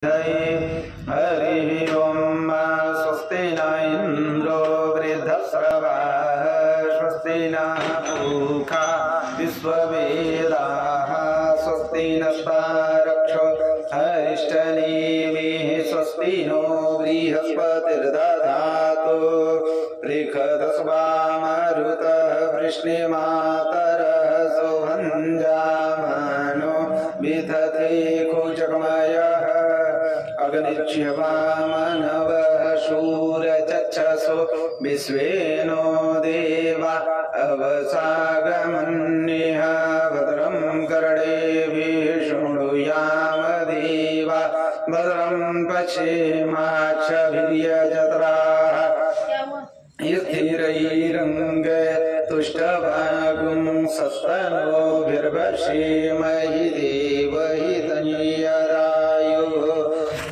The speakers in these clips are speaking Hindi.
हरि ओम स्वस्ति न इंद्रो वृद्धश्रवाः स्वस्ति नः पूषा विश्ववेदाः स्वस्ति नस्तारक्षो अरिष्टनेमिः स्वस्ति नो बृहस्पतिर्दधातु ऋक्षतस्वामरुतः वृष्णिमातरः सुभञ्जामानो विदधे कुचकमयः अग्निच्यवामनवः शूरचक्षसो विश्वेनो देवा अवसागमन्यः भद्रं कर्णेभिः शृणुयाम देवा भद्रं पश्येमाक्षभिर्यजत्राः स्थिरैरङ्गे तुष्टभागुं सस्तनोभिर्वशेमहि देवहितन्यरायुः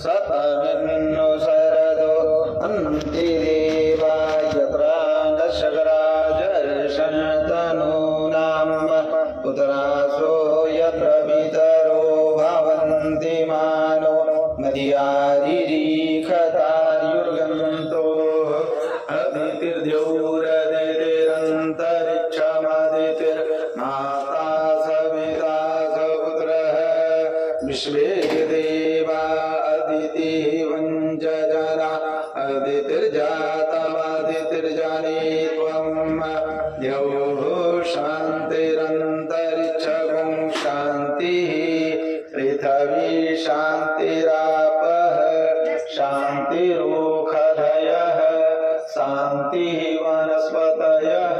सतमिन्नो शरदो अन्तिदेवा यत्राङ्गशकराजर्षणतनूनां पुत्रासो यत्र पितरो भवन्ति मानो नद्यारिरीखतार्युर्गन्तो अदितिर्द्यौरदितिरन्तरिक्षमदितिर्माता सविता सपुत्रः विश्वे देवा अदितिवञ्जना अदितिर्जातमदितिर्जने त्वं द्यौः शान्तिरन्तरिक्षगं शान्तिः पृथिवी शान्तिरापः शान्तिरोषधयः शान्तिः वनस्पतयः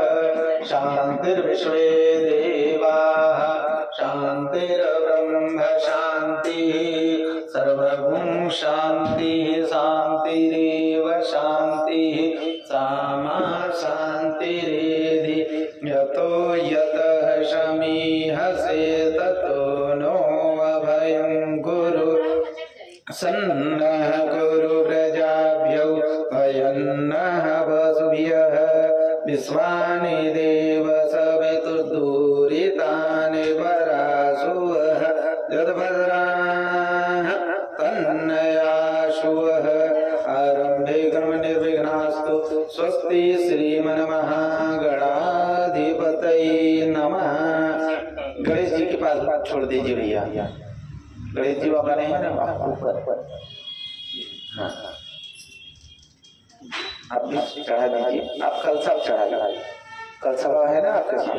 शान्तिर्विश्वे देवाः शान्तिर्ब्रह्म शान्तिः सर्वगुं शान्तिः शान्तिरेव शान्तिः सामा शान्तिरेधि यतो यतः शमीहसे ततो नो अभयं कुरु सन्नः कुरु प्रजाभ्यो भयन्नः वसुभ्यः विश्वानि देव सवितुर्दूरितानि पराशुवः यद्भद्राः तन्नयाशुवः आरम्भे कर्म निर्विघ्नास्तु स्वस्ति श्रीमन्महागणाधिपतये नमः। गणेश जी के पास बात छोड़ दीजिए भैया, गणेश जी बाबा नहीं है ना ऊपर। हाँ आप भी चढ़ा दीजिए, आप कलसा चढ़ा दीजिए, कलसा है ना आपके साथ।